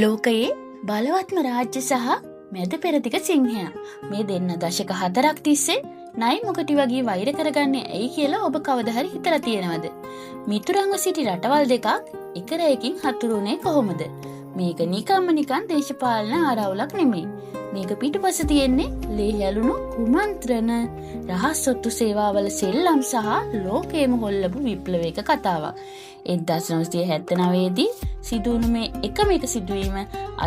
ලෝකයේ බලවත්ම රාජ්‍ය සහ මැද පෙරදිග සිංහයා මේ දෙන්න දශක 4ක් තිස්සේ නයි මොකටි වගේ වෛර කරගන්නේ ඇයි කියලා ඔබ කවදා හරි හිතලා තියෙනවද? මිතුරන්ව සිටි රටවල් දෙකක් එක රැයකින් හතුරුුනේ කොහොමද? මේක නිකන් දේශපාලන ආරවුලක් නෙමෙයි. මේක පිටුපස තියෙන්නේ ලේ හැලුණු කුමන්ත්‍රණ රහස් ඔත්තු සේවාවල සෙල්ලම් සහ ලෝකයේම හොල්ලපු විප්ලවයක කතාවක්. 1979 දී සිදුවුණු මේ එකම එක සිදුවීම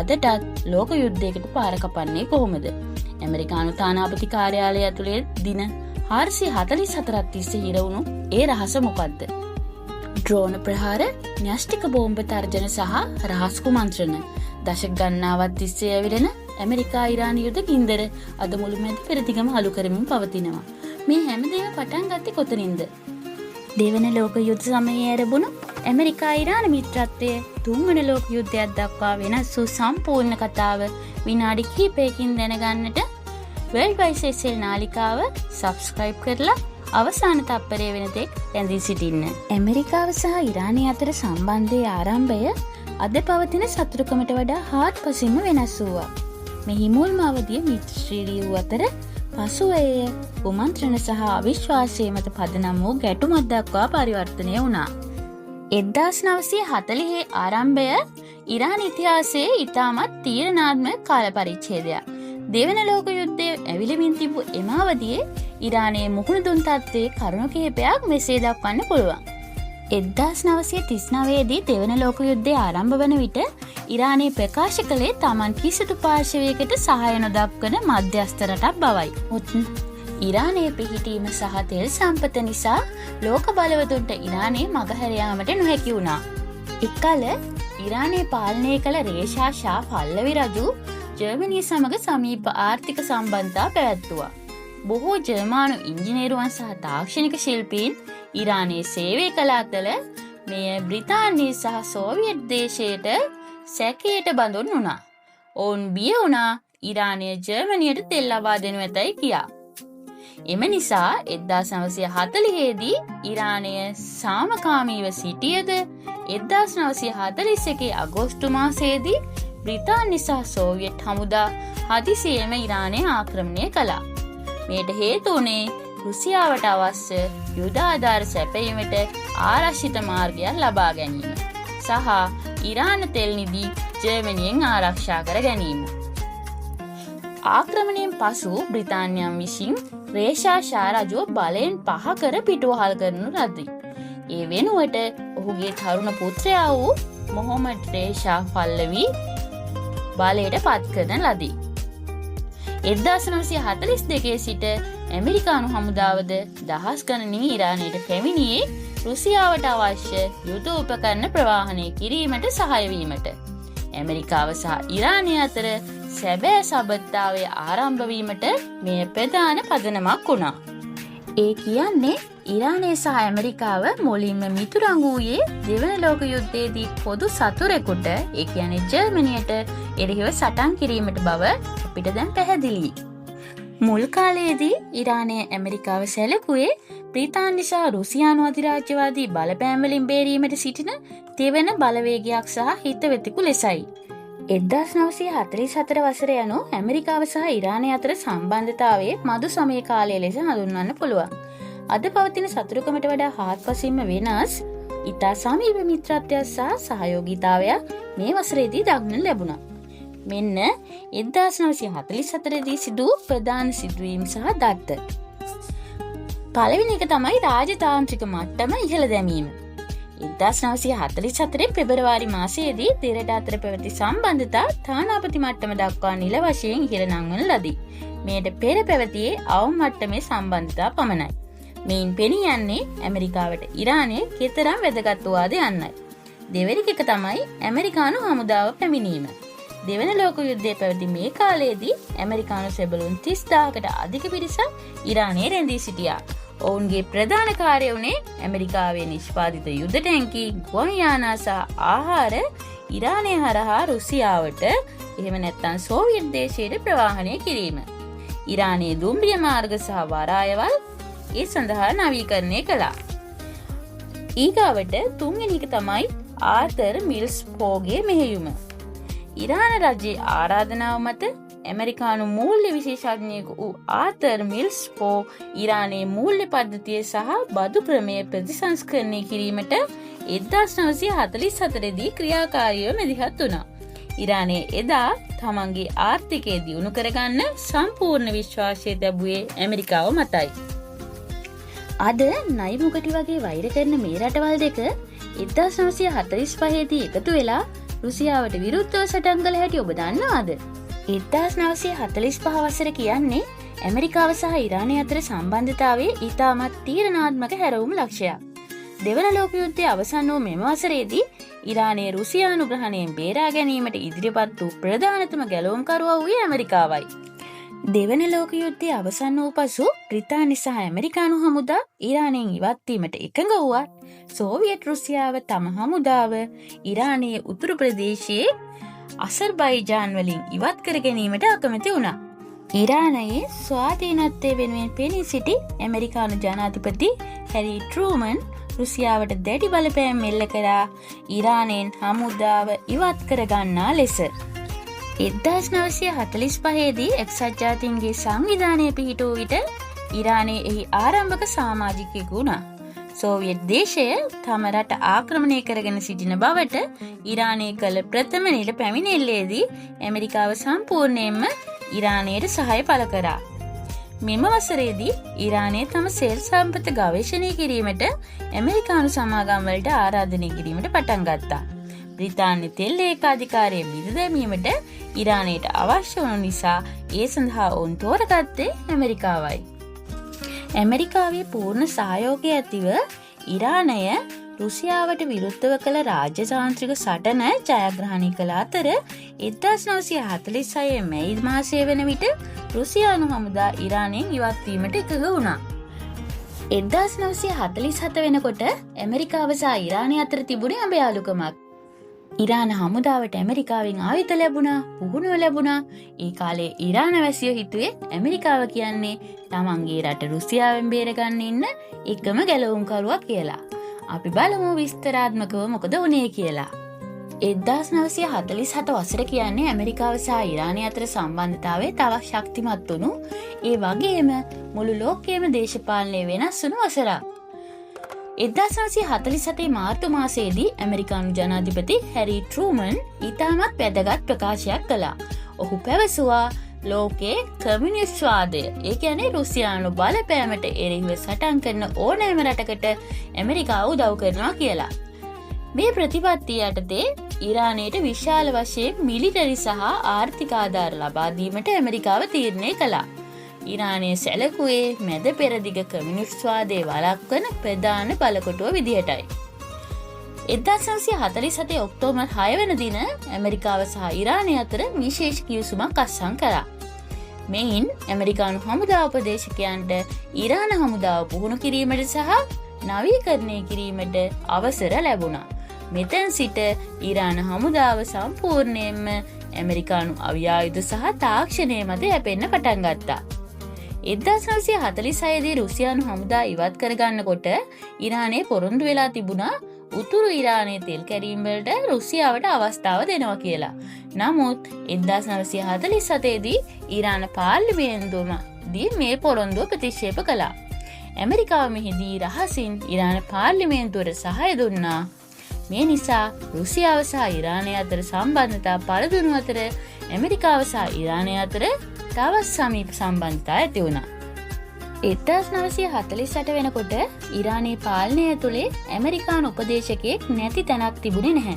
අදටත් ලෝක යුද්ධයකට පාර කපන්නේ කොහොමද? ඇමරිකානු තානාපති කාර්යාලය ඇතුලේ දින 444ක් තිස්සේ හිර වුණු ඒ රහස මොකද්ද? ඩ්‍රෝන ප්‍රහාර, න්‍යෂ්ටික බෝම්බ තර්ජන සහ රහස් කුමන්ත්‍රණ දශක ගණනාවක් තිස්සේ ඇවිලෙන ඇමරිකා ඉරාන යුද්ධ ගින්දර අද මුළු මැද පෙරදිගම අලු කරමින් පවතිනවා. මේ හැමදේම පටන් ගත්තේ කොතනින්ද? දෙවන ලෝක යුද්ධ සමයේ ආරම්භුණු ඇමරිකා ඉරාන මිත්‍රත්වයේ තුන්වන ලෝක යුද්ධයක් දක්වා වෙනස් වූ සම්පූර්ණ කතාව විනාඩි කිහිපයකින් දැනගන්නට World Wide Web නාලිකාව subscribe කරලා අවසාන තප්පරය වෙනතෙක් රැඳී සිටින්න. ඇමරිකාව සහ ඉරානය අතර සම්බන්ධයේ ආරම්භය අද පවතින සතුරුකමට වඩා හාත්පසින්ම වෙනස් වූවා. මෙහි මුල්ම අවධිය මිත්‍රශීලී වූ අතර පසුව එය කුමන්ත්‍රණ සහ අවිශ්වාසය මත පදනම් වූ ගැටුමක් දක්වා පරිවර්තනය වුණා. 1940 ආරම්භය ඉරාන ඉතිහාසයේ ඉතාමත් තීරණාත්මක කාල පරිච්ඡේදයක්. දෙවන ලෝක යුද්ධය ඇවිලමින් තිබූ එම අවධියේ ඉරානයේ මුහුණ දුන් තත්ත්වයේ කරුණු කිහිපයක් මෙසේ දක්වන්න පුළුවන්. 1939 දී දෙවන ලෝක යුද්ධය ආරම්භ වන විට ඉරානයේ ප්‍රකාශ කළේ තමන් කිසිදු පාර්ශවයකට සහාය නොදක්වන මධ්‍යස්ථ රටක් බවයි. ඉරානයේ පිහිටීම සහ තෙල් සම්පත නිසා ලෝක බලවතුන්ට ඉරානයේ මගහැර යාමට නොහැකි වුණා. එකල ඉරානයේ පාලනය කළ රේෂා ෂා පල්ලවි රජු ජර්මනිය සමග සමීප ආර්ථික සම්බන්ධතා පැවැත්තුවා. බොහෝ ජර්මානු ඉංජිනේරුවන් සහ තාක්ෂණික ශිල්පීන් ඉරානයේ සේවය කළ අතර මෙය බ්‍රිතාන්‍ය සහ සෝවියට් දේශයට සැකයට බඳුන් වුණා. ඔවුන් බිය වුණා ඉරානය ජර්මනියට තෙල් ලබා දෙනු ඇතැයි කියා. එම නිසා 1940 දී ඉරානය සාමකාමීව සිටියද 1941 අගෝස්තු මාසයේදී බ්‍රිතාන්‍ය සහ සෝවියට් හමුදා හදිසියෙම ඉරානය ආක්‍රමණය කළා. මේට හේතු වුණේ රුසියාවට අවශ්‍ය යුද ආධාර සැපයීමට ආරක්ෂිත මාර්ගයක් ලබා ගැනීම සහ ඉරාන තෙල් නිධි ජර්මනියෙන් ආරක්ෂා කර ගැනීම. ආක්‍රමණයෙන් පසු බ්‍රිතාන්‍යයන් විසින් රේෂා ෂා රජුව බලයෙන් පහ කර පිටුවහල් කරනු ලදී. ඒ වෙනුවට ඔහුගේ තරුණ පුත්‍රයා වූ මොහොමඩ් රේෂා පල්ලවි බලයට පත් කරන ලදී. 1942 සිට ඇමරිකානු හමුදාවද දහස් ගණනින් ඉරානයට පැමිණියේ රුසියාවට අවශ්‍ය යුද උපකරණ ප්‍රවාහනය කිරීමට සහාය වීමට. ඇමරිකාව සහ ඉරානය අතර සැබෑ සබඳතාවය ආරම්භ වීමට මෙය ප්‍රධාන පදනමක් වුණා. ඒ කියන්නේ ඉරානය සහ ඇමරිකාව මුලින්ම මිතුරන් වූයේ දෙවන ලෝක යුද්ධයේදී පොදු සතුරෙකුට, ඒ කියන්නේ ජර්මනියට එරෙහිව සටන් කිරීමට බව අපිට දැන් පැහැදිලියි. මුල් කාලයේදී ඉරානය ඇමරිකාව සැලකුවේ බ්‍රිතාන්‍ය සහ රුසියානු අධිරාජ්‍යවාදී බලපෑම් වලින් බේරීමට සිටින තෙවන බලවේගයක් සහ හිතවතෙකු ලෙසයි. 1944 වසර යනු ඇමරිකාව සහ ඉරානය අතර සම්බන්ධතාවයේ මධු සමය කාලය ලෙස හඳුන්වන්න පුළුවන්. අද පවතින සතුරුකමට වඩා හාත්පසින්ම වෙනස් ඉතා සමීප මිත්‍රත්වයක් සහ සහයෝගීතාවයක් මේ වසරේදී දක්නට ලැබුණා. මෙන්න 1944 දී සිදු ප්‍රධාන සිදුවීම් සහ දත්ත. පළවෙනි එක තමයි රාජතාන්ත්‍රික මට්ටම ඉහළ දැමීම. 1944 පෙබරවාරි මාසයේදී දෙරට අතර පැවති සම්බන්ධතා තානාපති මට්ටම දක්වා නිල වශයෙන් ඉහළ නංවන ලදී. මෙයට පෙර පැවතියේ අවම මට්ටමේ සම්බන්ධතා පමණයි. මෙයින් පෙනී යන්නේ ඇමරිකාවට ඉරානය කෙතරම් වැදගත් වූවාද යන්නයි. දෙවැනි එක තමයි ඇමරිකානු හමුදාව පැමිණීම. දෙවන ලෝක යුද්ධය පැවති මේ කාලයේදී ඇමරිකානු සෙබළුන් 30000කට අධික පිරිසක් ඉරානයේ රැඳී සිටියා. ඔවුන්ගේ ප්‍රධාන කාර්යය වුණේ ඇමරිකාවේ නිෂ්පාදිත යුද ටැංකි, ගුවන් යානා සහ ආහාර ඉරානය හරහා රුසියාවට, එහෙම නැත්නම් සෝවියට් දේශයට ප්‍රවාහනය කිරීම. ඉරානයේ දුම්රිය මාර්ග සහ වරායවල් ඒ සඳහා නවීකරණය කළා. ඊගාවට තුන්වෙනි එක තමයි ආතර් මිල්ස් පෝගේ මෙහෙයුම. ඉරාන රජයේ ආරාධනාව මත ඇමරිකානු මූල්‍ය විශේෂඥයෙකු වූ ආතර් මිල්ස් පෝ ඉරානයේ මූල්‍ය පද්ධතිය සහ බදු ක්‍රමය ප්‍රතිසංස්කරණය කිරීමට 1944 දී ක්‍රියාකාරීව මැදිහත් වුණා. ඉරානයේ එදා තමන්ගේ ආර්ථිකය දියුණු කරගන්න සම්පූර්ණ විශ්වාසය ලැබුවේ ඇමරිකාව මතයි. අද නයි මුගටි වගේ වෛර කරන මේ රටවල් දෙක 1945 දී එකතු වෙලා රුසියාවට විරුද්ධව සටන් කළ හැටි ඔබ දන්නවද? 1945 වසර කියන්නේ ඇමරිකාව සහ ඉරානය අතර සම්බන්ධතාවයේ ඉතාමත් තීරණාත්මක හැරවුම් ලක්ෂයක්. දෙවන ලෝක යුද්ධය අවසන් වූ මෙම වසරේදී ඉරානයේ රුසියානුග්‍රහණයෙන් බේරා ගැනීමට ඉදිරිපත් වූ ප්‍රධානතම ගැලවුම්කරුවා වූයේ ඇමරිකාවයි. දෙවන ලෝක යුද්ධය අවසන් වූ පසු බ්‍රිතාන්‍ය සහ ඇමරිකානු හමුදා ඉරානයෙන් ඉවත් වීමට එකඟ වුවත් සෝවියට් රුසියාව තම හමුදාව ඉරානයේ උතුරු ප්‍රදේශයේ අසර්බයිජාන් වලින් ඉවත් කර ගැනීමට අකමැති වුණා. ඉරානයේ ස්වාධීනත්වය වෙනුවෙන් පෙනී සිටි ඇමරිකානු ජනාධිපති හැරි ට්‍රූමන් රුසියාවට දැඩි බලපෑම් එල්ල කරා ඉරානයෙන් හමුදාව ඉවත් කරගන්නා ලෙස. 1945 දී එක්සත් ජාතීන්ගේ සංවිධානය පිහිටු විට ඉරානයේ එහි ආරම්භක සමාජිකයෙකු වුණා. සෝවියට් දේශය තම රට ආක්‍රමණය කරගෙන සිටින බවට ඉරානයේ කළ ප්‍රථම නිල පැමිණිල්ලේදී ඇමරිකාව සම්පූර්ණයෙන්ම ඉරානයට සහාය පළ කරා. මෙම වසරේදී ඉරානයේ තම සෙල් සම්පත ගවේෂණය කිරීමට ඇමරිකානු සමාගම් වලට ආරාධනය කිරීමට පටන් ගත්තා. බ්‍රිතාන්‍ය තෙල් ඒකාධිකාරය බිඳ දැමීමට ඉරානයට අවශ්‍ය වුණු නිසා ඒ සඳහා ඔවුන් තෝරගත්තේ ඇමරිකාවයි. ඇමරිකාවේ පූර්ණ සහයෝගය ඇතිව ඉරානය රුසියාවට විරුද්ධව කළ රාජ්‍යතාන්ත්‍රික සටන ජයග්‍රහණය කළ අතර 1946 මැයි මාසය වන විට රුසියානු හමුදා ඉරානයෙන් ඉවත් වීමට එකඟ වුණා. 1947 වෙනකොට ඇමරිකාව සහ ඉරානය අතර තිබුණේ අඹයාලුකමක්. ඉරාන හමුදාවට ඇමරිකාවෙන් ආයුධ ලැබුණා, පුහුණුව ලැබුණා. ඒ කාලේ ඉරාන වැසියෝ හිතුවේ ඇමරිකාව කියන්නේ තමන්ගේ රට රුසියාවෙන් බේරගන්න ඉන්න එකම ගැලවුම්කරුවා කියලා. අපි බලමු විස්තරාත්මකව මොකද වුණේ කියලා. 1947 වසර කියන්නේ ඇමරිකාව සහ ඉරානය අතර සම්බන්ධතාවය තවත් ශක්තිමත් වුණු, ඒ වගේම මුළු ලෝකයේම දේශපාලනය වෙනස් වුණු වසරක්. 1947 මාර්තු මාසයේදී ඇමරිකානු ජනාධිපති හැරි ට්‍රූමන් ඉතාමත් වැදගත් ප්‍රකාශයක් කළා. ඔහු පැවසුවා ලෝකයේ කමියුනිස්ට්වාදය, ඒ කියන්නේ රුසියානු බලපෑමට එරෙහිව සටන් කරන ඕනෑම රටකට ඇමරිකාව උදව් කරනවා කියලා. මේ ප්‍රතිපත්තිය යටතේ ඉරානයට විශාල වශයෙන් මිලිටරි සහ ආර්ථික ආධාර ලබා දීමට ඇමරිකාව තීරණය කළා. ඉරානයේ සැලකුවේ මැද පෙරදිග කමියුනිස්ට්වාදයේ වළක්වන ප්‍රධාන බලකොටුව විදිහටයි. 1947 ඔක්තෝබර් 6 වෙනි දින ඇමරිකාව සහ ඉරානය අතර විශේෂ කිවිසුමක් අත්සන් කරා. මෙයින් ඇමරිකානු හමුදා උපදේශකයන්ට ඉරාන හමුදාව පුහුණු කිරීමට සහ නවීකරණය කිරීමට අවසර ලැබුණා. මෙතෙන් සිට ඉරාන හමුදාව සම්පූර්ණයෙන්ම ඇමරිකානු අවියායුධ සහ තාක්ෂණය මත යැපෙන්න පටන් ගත්තා. 1946 දී රුසියානු හමුදා ඉවත් කරගන්නකොට ඉරානය පොරොන්දු වෙලා තිබුණා උතුරු ඉරානයේ තෙල් කැරීම් වලට රුසියාවට අවස්ථාව දෙනවා කියලා. නමුත් 1947 දී ඉරාන පාර්ලිමේන්තුවේදී මේ පොරොන්දුව ප්‍රතික්ෂේප කළා. ඇමරිකාව මෙහිදී රහසින් ඉරාන පාර්ලිමේන්තුවට සහාය දුන්නා. මේ නිසා රුසියාව සහ ඉරානය අතර සම්බන්ධතා පළදුණු අතර ඇමරිකාව සහ ඉරානය අතර තවත් සමීප සම්බන්ධතා ඇති වුණා. 1948 වෙනකොට ඉරානයේ පාලනය තුළේ ඇමරිකානු උපදේශකයෙක් නැති තැනක් තිබුණේ නැහැ.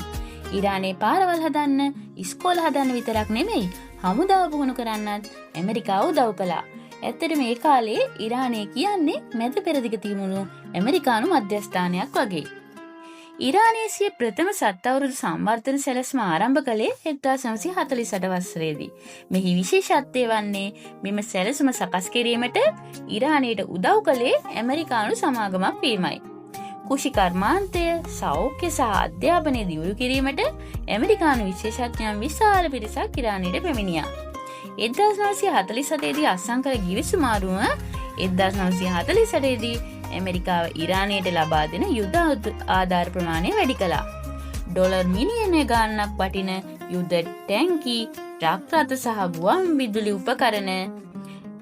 ඉරානයේ පාරවල් හදන්න, ඉස්කෝල හදන්න විතරක් නෙමෙයි, හමුදාව පුහුණු කරන්නත් ඇමරිකාව උදව් කළා. ඇත්තට මේ කාලේ ඉරානය කියන්නේ මැද පෙරදිග තිබුණු ඇමරිකානු මධ්‍යස්ථානයක් වගේ. ඉරානයේ සිය ප්‍රථම සත්අවුරුදු සංවර්ධන සැලැස්ම ආරම්භ කළේ 1948 වසරේදී. මෙහි විශේෂත්වය වන්නේ මෙම සැලැස්ම සකස් කිරීමට ඉරානයට උදව් කළේ ඇමරිකානු සමාගමක් වීමයි. කුෂි කර්මාන්තය, සෞඛ්‍ය සහ අධ්‍යාපනය දියුණු කිරීමට ඇමරිකානු විශේෂඥයන් විශාල පිරිසක් ඉරානයට පැමිණියා. 1947 දී අත්සන් කළ ගිවිසුම අනුව 1948 දී ඇමරිකාව ඉරානයට ලබා දෙන යුද ආධාර ප්‍රමාණය වැඩි කළා. ඩොලර් මිලියන ගණනක් වටින යුද ටැංකි, ට්‍රක් රථ සහ ගුවන් විදුලි උපකරණ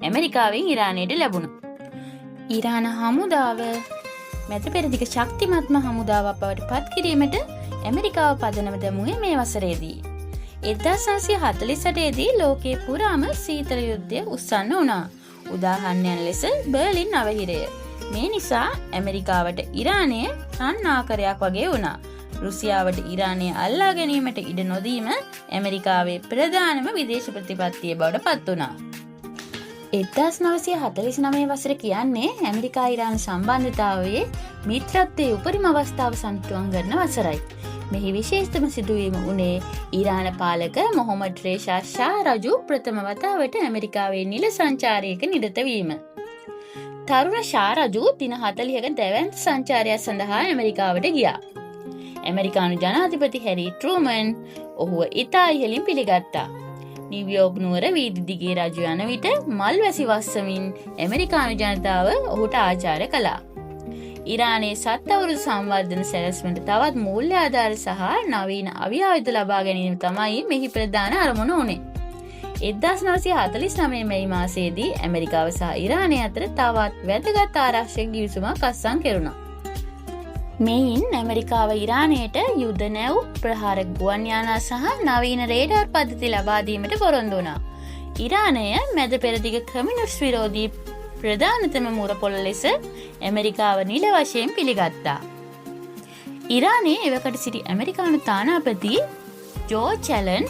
ඇමරිකාවෙන් ඉරානයට ලැබුණා. ඉරාන හමුදාව මැද පෙරදිග ශක්තිමත්ම හමුදාවක් බවට පත් කිරීමට ඇමරිකාව පදනම දැමුවේ මේ වසරේදී. 1948 දී ලෝකයේ පුරාම සීතල යුද්ධය උස්සන්න වුණා. උදාහරණයක් ලෙස බර්ලින් අවහිරය. මේ නිසා ඇමරිකාවට ඉරානය රන්නාකරයක් වගේ වුණා. රුසියාවට ඉරානය අල්ලා ගැනීමට ඉඩ නොදීම ඇමරිකාවේ ප්‍රධානම විදේශ ප්‍රතිපත්තිය බවට පත් වුණා. 1949 වසර කියන්නේ ඇමරිකා ඉරාන සම්බන්ධතාවයේ මිත්‍රත්වයේ උපරිම අවස්ථාව සන්තුවන් කරන වසරයි. මෙහි විශේෂතම සිදුවීම වුණේ ඉරාන පාලක මොහොමඩ් රේෂා ෂා රජු ප්‍රථම වතාවට ඇමරිකාවේ නිල සංචාරයක නිරත වීම. තරුණ ෂා රජු දින 40ක දැවැන්ත සංචාරයක් සඳහා ඇමරිකාවට ගියා. ඇමරිකානු ජනාධිපති හැරි ට්‍රූමන් ඔහුව ඉතා ඉහළින් පිළිගත්තා. නිව්යෝක් නුවර වීදි දිගේ රජු යන විට මල් වැසි වස්සමින් ඇමරිකානු ජනතාව ඔහුට ආචාර කළා. ඉරානයේ සත්අවුරුදු සංවර්ධන සැලැස්මට තවත් මූල්‍ය ආධාර සහ නවීන අවිආයුධ ලබා ගැනීම තමයි මෙහි ප්‍රධාන අරමුණ වුණේ. 1949 මැයි මාසයේදී ඇමරිකාව සහ ඉරානය අතර තවත් වැදගත් ආරක්ෂක ගිවිසුමක් අත්සන් කෙරුණා. මෙයින් ඇමරිකාව ඉරානයට යුද නැව්, ප්‍රහාර ගුවන් යානා සහ නවීන රේඩාර් පද්ධති ලබා දීමට පොරොන්දු වුණා. ඉරානය මැද පෙරදිග කමියුනිස්ට් විරෝධී ප්‍රධානතම මුරපොළ ලෙස ඇමරිකාව නිල වශයෙන් පිළිගත්තා. ඉරානයේ එවකට සිටි ඇමරිකානු තානාපති ජෝර්ජ් ඇලන්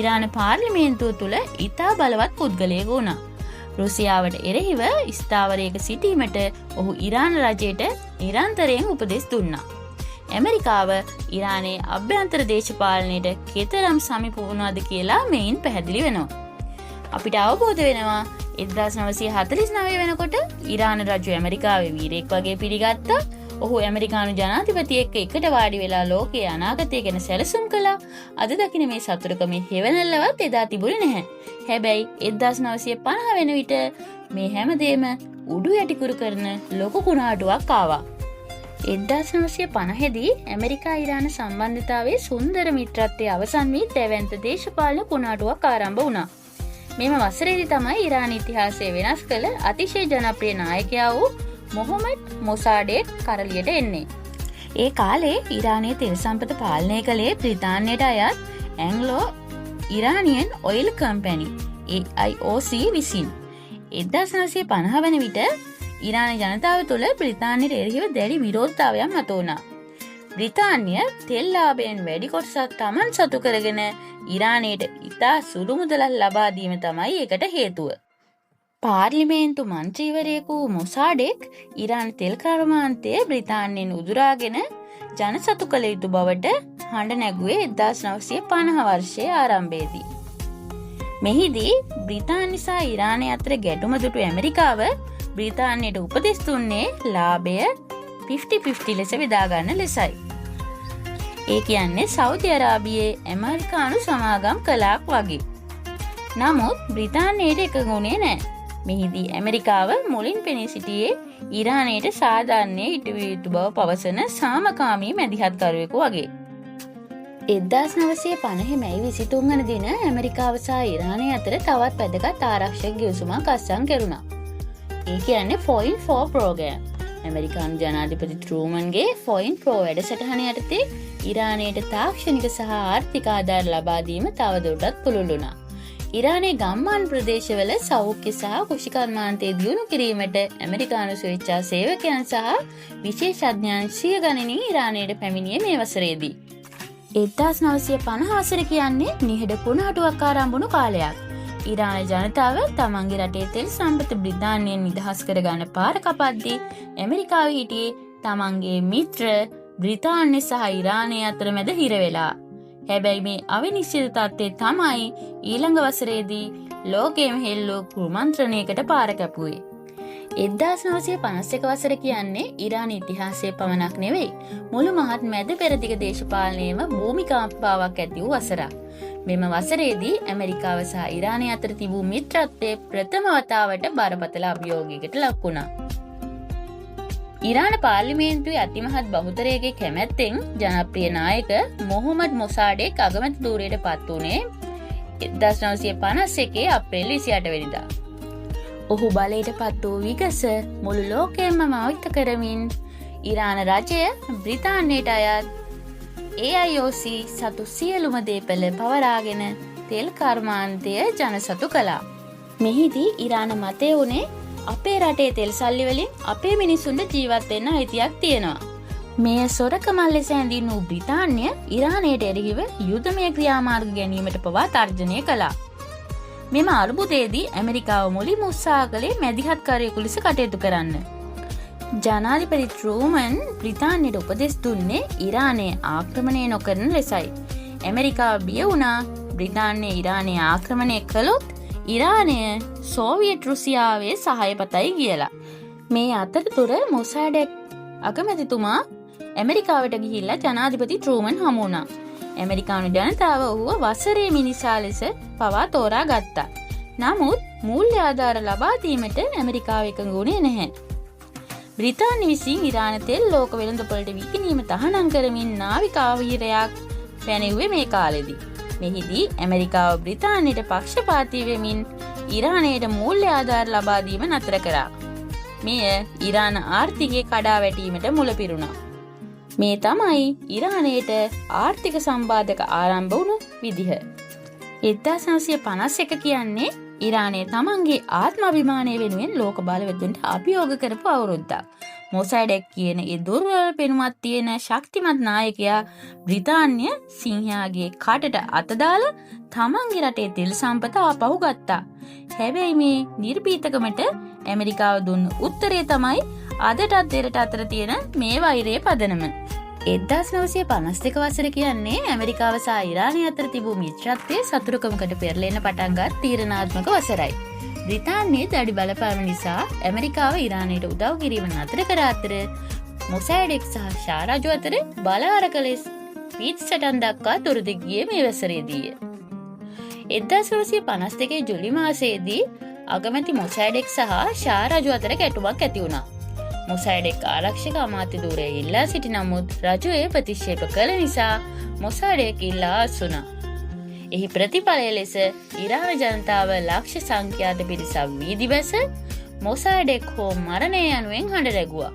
ඉරාන පාර්ලිමේන්තුව තුළ ඉතා බලවත් පුද්ගලයෙකු වුණා. රුසියාවට එරෙහිව ස්ථාවරයක සිටීමට ඔහු ඉරාන රජයට නිරන්තරයෙන් උපදෙස් දුන්නා. ඇමරිකාව ඉරානයේ අභ්‍යන්තර දේශපාලනයට කෙතරම් සමීප වුණාද කියලා මෙයින් පැහැදිලි වෙනවා. අපිට අවබෝධ වෙනවා 1949 වෙනකොට ඉරාන රජු ඇමරිකාවේ වීරයෙක් වගේ පිළිගත්තා. ඔහු ඇමරිකානු ජනාධිපතියෙක් එකට වාඩි වෙලා ලෝකයේ අනාගතය ගැන සැලසුම් කළා. අද දකින මේ සතුටකමේ හෙවණැල්ලවත් එදා තිබුණේ නැහැ. හැබැයි 1950 වෙන විට මේ හැමදේම උඩු යටිකුරු කරන ලොකු කුණාටුවක් ආවා. 1950 දී ඇමරිකා ඉරාන සම්බන්ධතාවයේ සුන්දර මිත්‍රත්වයේ අවසන් වී දැවැන්ත දේශපාලන කුණාටුවක් ආරම්භ වුණා. මෙම වසරේදී තමයි ඉරාන ඉතිහාසය වෙනස් කළ අතිශය ජනප්‍රිය නායකයා වූ මොහොමඩ් මොසාඩෙක් කරලියට එන්නේ. ඒ කාලේ ඉරානයේ තෙල් සම්පත පාලනය කළේ බ්‍රිතාන්‍යයට අයත් ඇන්ග්ලෝ ඉරානියන් ඔයිල් කම්පැනි AIOC විසින්. 1950 වන විට ඉරාන ජනතාව තුළ බ්‍රිතාන්‍යයට එරෙහිව දැඩි විරෝධතාවයක් මතුවුණා. බ්‍රිතාන්‍ය තෙල් ලාභයෙන් වැඩි කොටසක් Taman සතු කරගෙන ඉරානයට ඉතා සුළු මුදලක් ලබා දීම තමයි ඒකට හේතුව. පාර්ලිමේන්තු මන්ත්‍රීවරයෙකු මොසාඩෙක් ඉරාන තෙල් කර්මාන්තය බ්‍රිතාන්‍යයෙන් උදුරාගෙන ජනසතු කළ යුතු බවට හඬ නැගුවේ 1950 වර්ෂයේ ආරම්භයේදී. මෙහිදී බ්‍රිතාන්‍ය සහ ඉරානය අතර ගැටුම දුටු ඇමරිකාව බ්‍රිතාන්‍යයට උපදෙස් දුන්නේ ලාභය 50-50 ලෙස බෙදා ගන්න ලෙසයි. ඒ කියන්නේ සෞදි අරාබියේ ඇමරිකානු සමාගම් කළාක් වගේ. නමුත් බ්‍රිතාන්‍යයට එකගුණේ නැහැ. මෙහිදී ඇමරිකාව මුලින් පෙනී සිටියේ ඉරානයට සාධාරණයේ ඉටුවිය යුතු බව පවසන සාමකාමී මැදිහත්කරුවෙකු වගේ. 1950 මැයි 23 වන දින ඇමරිකාව සහ ඉරානය අතර තවත් වැදගත් ආරක්ෂක ගිවිසුමක් අත්සන් කෙරුණා. ඒ කියන්නේ Foreign Four ප්‍රෝග්‍රෑම්. ඇමරිකානු ජනාධිපති ට්‍රූමන්ගේ Foreign Four වැඩසටහන යටතේ ඉරානයට තාක්ෂණික සහ ආර්ථික ආධාර ලබා දීම තවදුරටත් පුළුල් වුණා. ඉරානයේ ගම්මාන ප්‍රදේශවල සෞඛ්‍ය සහ කෘෂිකර්මාන්තය දියුණු කිරීමට ඇමරිකානු ස්වේච්ඡා සේවකයන් සහ විශේෂඥයන් සිය ගණනින් ඉරානයට පැමිණියේ මේ වසරේදී. 1950 වසර කියන්නේ නිහඬ කුණාටුවක් ආරම්භ වුණු කාලයක්. ඉරාන ජනතාව තමන්ගේ රටේ තෙල් සම්පත බ්‍රිතාන්‍යයෙන් නිදහස් කරගන්න පාර කපද්දී ඇමරිකාවේ හිටියේ තමන්ගේ මිත්‍ර බ්‍රිතාන්‍ය සහ ඉරානය අතර මැද හිර වෙලා. හැබැයි මේ අවිනිශ්චිත තත්ත්වය තමයි ඊළඟ වසරේදී ලෝකයේම හෙල්ලූ කුමන්ත්‍රණයකට පාර කැපුවේ. 1951 වසර කියන්නේ ඉරාන ඉතිහාසයේ පමණක් නෙවෙයි මුළු මහත් මැද පෙරදිග දේශපාලනයේම භූමිකම්පාවක් ඇති වූ වසරක්. මෙම වසරේදී ඇමරිකාව සහ ඉරානය අතර තිබූ මිත්‍රත්වයේ ප්‍රථම වතාවට බරපතල අභියෝගයකට ලක් වුණා. ඉරාන පාර්ලිමේන්තුවේ අතිමහත් බහුතරයගේ කැමැත්තෙන් ජනප්‍රිය නායක මොහොමඩ් මොසාඩෙක් අගමැති ධූරයට පත් වුණේ 1951 අප්‍රේල් 28 වෙනිදා. ඔහු බලයට පත් වූ විගස මුළු ලෝකයෙන්ම මවිත කරමින් ඉරාන රජය බ්‍රිතාන්‍යයට අයත් AIOC සතු සියලුම දේපළ පවරාගෙන තෙල් කර්මාන්තය ජනසතු කළා. මෙහිදී ඉරාන මතය වුණේ අපේ රටේ තෙල් සල්ලි වලින් අපේ මිනිසුන්ට ජීවත් වෙන්න අයිතියක් තියෙනවා. මේ සොරකමල් ලෙස හැඳින්වූ බ්‍රිතාන්‍ය ඉරානයට එරෙහිව යුද්ධමය ක්‍රියාමාර්ග ගැනීමට පවා තර්ජනය කළා. මෙම අර්බුදයේදී ඇමරිකාව මුලින්ම උත්සාහ කළේ මැදිහත්කාරයෙකු ලෙස කටයුතු කරන්න. ජනාධිපති ට්‍රූමන් බ්‍රිතාන්‍යයට උපදෙස් දුන්නේ ඉරානයේ ආක්‍රමණය නොකරන ලෙසයි. ඇමරිකාව බිය වුණා බ්‍රිතාන්‍ය ඉරානය ආක්‍රමණය කළොත් ඉරානය සෝවියට් රුසියාවේ සහාය පතයි කියලා. මේ අතරතුර මොසාඩෙක් අගමැතිතුමා ඇමරිකාවට ගිහිල්ලා ජනාධිපති ට්‍රූමන් හමු වුණා. ඇමරිකානු ජනතාව ඔහුව වසරේ මිනිසා ලෙස පවා තෝරා ගත්තා. නමුත් මූල්‍ය ආධාර ලබා දීමට ඇමරිකාව එකඟ වුණේ නැහැ. බ්‍රිතාන්‍ය විසින් ඉරාන තෙල් ලෝක වෙළඳපොළට විකිණීම තහනම් කරමින් නාවික අවහිරයක් පැනෙව්වේ මේ කාලෙදී. මෙහිදී ඇමරිකාව බ්‍රිතාන්‍යයට පක්ෂපාතී වෙමින් ඉරානයට මූල්‍ය ආධාර ලබා දීම නතර කරා. මෙය ඉරාන ආර්ථිකය කඩා වැටීමට මුල පිරුණා. මේ තමයි ඉරානයට ආර්ථික සම්බාධක ආරම්භ වුණු විදිහ. 1951 කියන්නේ ඉරානයේ තමන්ගේ ආත්ම අභිමානය වෙනුවෙන් ලෝක බලවතුන්ට අභියෝග කරපු අවුරුද්දක්. මොසාඩෙක් කියන ඒ දුර්වල පෙනුමක් තියෙන ශක්තිමත් නායකයා බ්‍රිතාන්‍ය සිංහයාගේ කටට අත දාලා තමන්ගේ රටේ තෙල් සම්පත ආපහු ගත්තා. හැබැයි මේ නිර්භීතකමට ඇමරිකාව දුන්න උත්තරේ තමයි අදටත් දෙරට අතර තියෙන මේ වෛරයේ පදනම. 1952 වසර කියන්නේ ඇමරිකාව සහ ඉරානය අතර තිබූ මිත්‍රත්වයේ සතුරුකමකට පෙරලෙන්න පටන් ගත් තීරණාත්මක වසරයි. බ්‍රිතාන්‍යයේ දැඩි බලපෑම නිසා ඇමරිකාව ඉරානයට උදව් කිරීම නතර කර අතර මොසාඩෙක් සහ ෂා රජු අතර බලාරක ලෙස පිටසටන් දක්වා දුරදිග ගියේ මේ වසරේදීය. 1952 ජූලි මාසයේදී අගමැති මොසාඩෙක් සහ ෂා රජු අතර ගැටුමක් ඇති වුණා. මොසාඩෙක් ආරක්ෂක අමාත්‍ය ධූරය ඉල්ලා සිටි නමුත් රජු එය ප්‍රතික්ෂේප කළ නිසා මොසාඩෙක් ඉල්ලා අස්වුණා. එහි ප්‍රතිඵලය ලෙස ඉරාන ජනතාව ලක්ෂ සංඛ්‍යාත පිරිසක් වීදි බැස මොසාඩෙක් හෝ මරණය යනුවෙන් හඬ රැගුවා.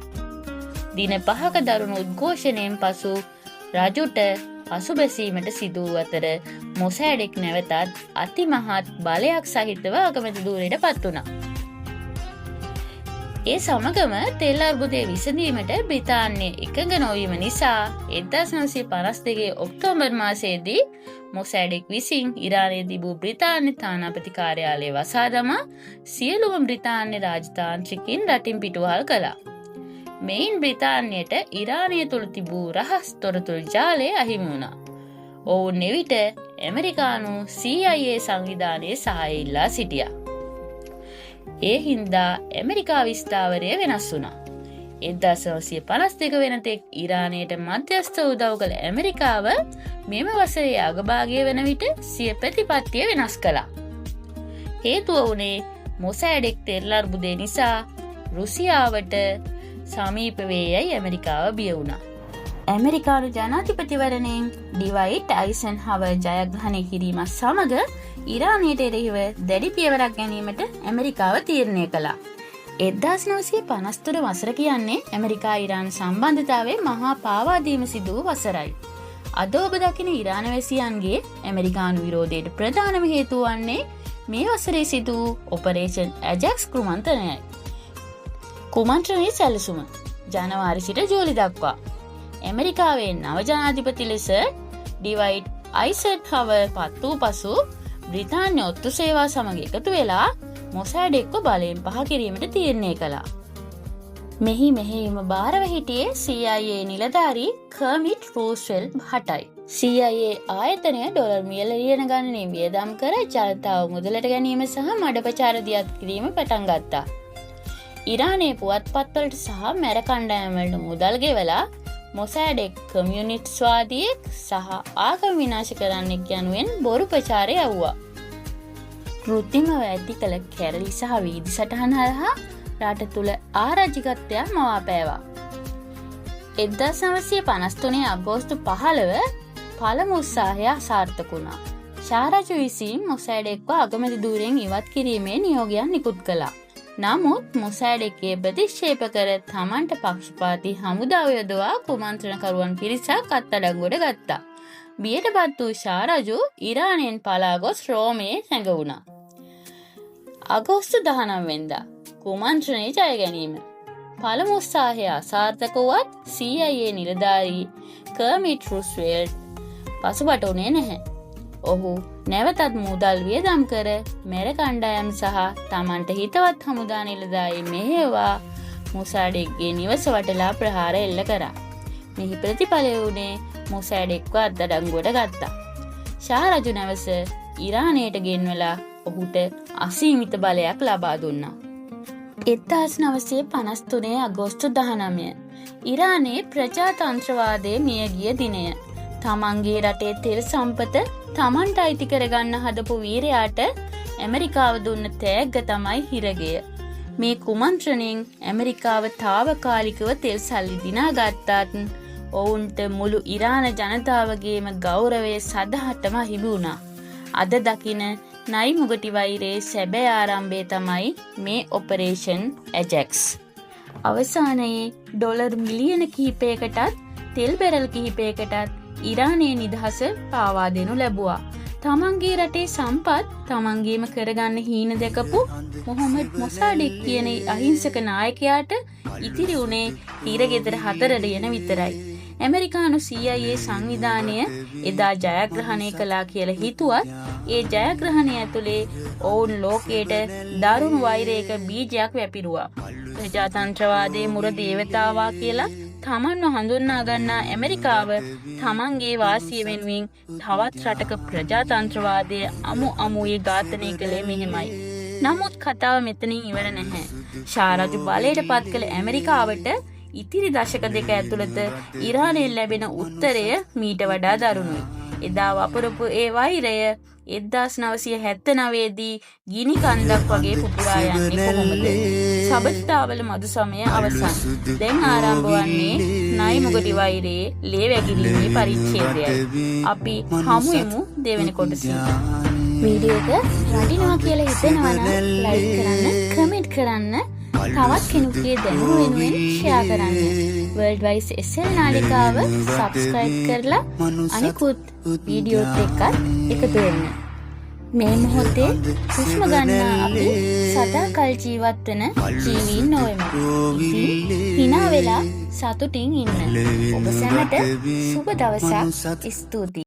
දින 5ක දරුණු උද්ඝෝෂණයෙන් පසු රජුට පසුබැසීමට සිදු වූ අතර මොසාඩෙක් නැවතත් අතිමහත් බලයක් සහිතව අගමැති ධූරයට පත් වුණා. ඒ සමගම තෙල් අර්බුදය විසඳීමට බ්‍රිතාන්‍ය එකඟ නොවීම නිසා 1952 ඔක්තෝබර් මාසයේදී මොසාඩෙක් විසින් ඉරානයේ තිබූ බ්‍රිතාන්‍ය තානාපති කාර්යාලය වසා දමා සියලුම බ්‍රිතාන්‍ය රාජතාන්ත්‍රිකින් රටින් පිටුවහල් කළා. මෙයින් බ්‍රිතාන්‍යයට ඉරානය තුළ තිබූ රහස් තොරතුරු ජාලය අහිමි වුණා. ඔවුන් එවිට ඇමරිකානු CIA සංවිධානයේ සහාය ඉල්ලා සිටියා. ඒ හින්දා ඇමරිකාව ස්ථාවරය වෙනස් වුණා. 1952 වෙනතෙක් ඉරානයට මධ්‍යස්ථ උදව් කළ ඇමරිකාව මෙම වසරේ අගභාගය වන විට සිය ප්‍රතිපත්තිය වෙනස් කළා. හේතුව වුණේ මොසාඩෙක් තෙල් අර්බුදය නිසා රුසියාවට සමීප වේ යයි ඇමරිකාව බිය වුණා. ඇමරිකානු ජනාධිපතිවරණයෙන් ඩිවයිට් අයිසන්හවර් ජයග්‍රහණය කිරීමත් සමග ඉරානයට එරෙහිව දැඩි පියවරක් ගැනීමට ඇමරිකාව තීරණය කළා. 1953 වසර කියන්නේ ඇමරිකා ඉරාන සම්බන්ධතාවයේ මහා පාවාදීම සිදු වූ වසරයි. අද ඔබ දකින ඉරාන වැසියන්ගේ ඇමරිකානු විරෝධයට ප්‍රධානම හේතුව වන්නේ මේ වසරේ සිදු වූ ඔපරේෂන් ඇජැක්ස් කුමන්ත්‍රණයයි. කුමන්ත්‍රණයේ සැලසුම ජනවාරි සිට ජූලි දක්වා ඇමරිකාවේ නව ජනාධිපති ලෙස ඩිවයිට් අයිසන්හවර් පත් වූ පසු බ්‍රිතාන්‍ය ඔත්තු සේවා සමග එකතු වෙලා මොසාඩෙක්ව බලයෙන් පහ කිරීමට තීරණය කළා. මෙහි මෙහෙයුම බාරව හිටියේ CIA නිලධාරී කර්මිට් රූස්වෙල්ට් හටයි. CIA ආයතනය ඩොලර් මිලියන ගණනින් වියදම් කර ජනතාව මුදලට ගැනීම සහ මඩ ප්‍රචාර දියත් කිරීම පටන් ගත්තා. ඉරානයේ පුවත්පත්වලට සහ මැර කණ්ඩායම් වලට මුදල් ගෙවලා මොසාඩෙක් කමියුනිස්ට්වාදියෙක් සහ ආගම විනාශ කරන්නෙක් යනුවෙන් බොරු ප්‍රචාරය යවුවා. කෘත්‍රිමව ඇති කළ කැරලි සහ වීදි සටහන් හරහා රට තුළ ආරාජිකත්වයක් මවාපෑවා. 1953 අගෝස්තු 15 පළමු උත්සාහය අසාර්ථක වුණා. ශාරජු විසින් මොසෑඩෙක්ව අගමැති ධූරයෙන් ඉවත් කිරීමේ නියෝගයක් නිකුත් කළා. නමුත් මොසෑඩෙක්ගේ ප්‍රතික්ෂේප කර තමන්ට පක්ෂපාතී හමුදාව යොදවා කුමන්ත්‍රණකරුවන් පිරිසක් අත්අඩංගුවට ගත්තා. බියටපත් වූ ශාරජු ඉරානයෙන් පලා ගොස් රෝමයේ සැඟවුණා. අගෝස්තු 19 වෙනිදා කුමන්ත්‍රණය ජය ගැනීම. පළමු උත්සාහය අසාර්ථක වුවත් CIA නිලධාරී කර්මිට් රුස්වෙල්ට් පසුබට වුණේ නැහැ. ඔහු නැවතත් මුදල් වියදම් කර මෙර කණ්ඩායම් සහ තමන්ට හිතවත් හමුදා නිලධාරී මෙහෙවා මොසෑඩෙක්ගේ නිවස වටලා ප්‍රහාර එල්ල කරා. මෙහි ප්‍රතිඵලය වුණේ මොසෑඩෙක්ව අත්අඩංගුවට ගත්තා. ශාරජු නැවස ඉරානයට ගෙන්වලා ඔහුට අසීමිත බලයක් ලබා දුන්නා. 1953 අගෝස්තු 19 ඉරානයේ ප්‍රජාතන්ත්‍රවාදයේ මියගිය දිනය. තමන්ගේ රටේ තෙල් සම්පත තමන්ට අයිති කරගන්න හදපු වීරයාට ඇමරිකාව දුන්න තෑග්ග තමයි හිරගය. මේ කුමන්ත්‍රණයෙන් ඇමරිකාව తాවකාලිකව තෙල් සල්ලි දිනා ගත්තාත් ඔවුන්ට මුළු ඉරාන ජනතාවගේම ගෞරවය සදහටම හිමි වුණා. අද දකින නයි මුගටි වෛරයේ සැබෑ ආරම්භය තමයි මේ ඔපරේෂන් ඇජැක්ස්. අවසානයේ ඩොලර් මිලියන කිහිපයකටත් තෙල් බැරල් කිහිපයකටත් ඉරානයේ නිදහස පාවා දෙනු ලැබුවා. තමන්ගේ රටේ සම්පත් තමන්ගේම කරගන්න හීන දැකපු මොහොමඩ් මොසාඩෙක් කියන අහිංසක නායකයාට ඉතිරි වුණේ හිරගෙදර 4 රියන විතරයි. ඇමරිකානු CIA සංවිධානය එදා ජයග්‍රහණය කළා කියලා හිතුවත් ඒ ජයග්‍රහණය ඇතුලේ ඔවුන් ලෝකයට දරුණු වෛරයක බීජයක් වැපිරුවා. ප්‍රජාතන්ත්‍රවාදයේ මුර දේවතාවා කියලා තමන්ව හඳුන්වා ගන්නා ඇමරිකාව තමන්ගේ වාසිය වෙනුවෙන් තවත් රටක ප්‍රජාතන්ත්‍රවාදය අමුයේ ඝාතනය කළේ මෙහෙමයි. නමුත් කතාව මෙතනින් ඉවර නැහැ. ශාරජු බලයට පත් කළ ඇමරිකාවට ඉතිරි දශක දෙක ඇතුළත ඉරානයෙන් ලැබෙන උත්තරය මීට වඩා දරුණුයි. එදා වපුරපු ඒ වෛරය 1979 දී ගිනි කන්දක් වගේ පුපුරා යන්නේ කොහොමද? සබත්තාවල මදු සමය අවසන්. දැන් ආරම්භ වන්නේ නයි මුගටි වෛරයේ ලේ වැගිරීමේ පරිච්ඡේදයයි. අපි හමු වෙමු දෙවෙනි කොටසින්. වීඩියෝ එක වටිනවා කියලා හිතෙනවා නම් ලයික් කරන්න, කමෙන්ට් කරන්න, තවත් කෙනෙකුගේ දැනුම වෙනුවෙන් ෂෙයා කරන්න. World Wise SL නාලිකාව subscribe කරලා අනිකුත් වීඩියෝත් එක්ක එකතු වෙන්න. මේ මොහොතේ හුස්ම ගන්න අපි සදාකල් ජීවත් වෙන ජීවීන් නොවෙමු. ඉතින් hina වෙලා සතුටින් ඉන්න. ඔබ සැමට සුබ දවසක්. ස්තුතියි.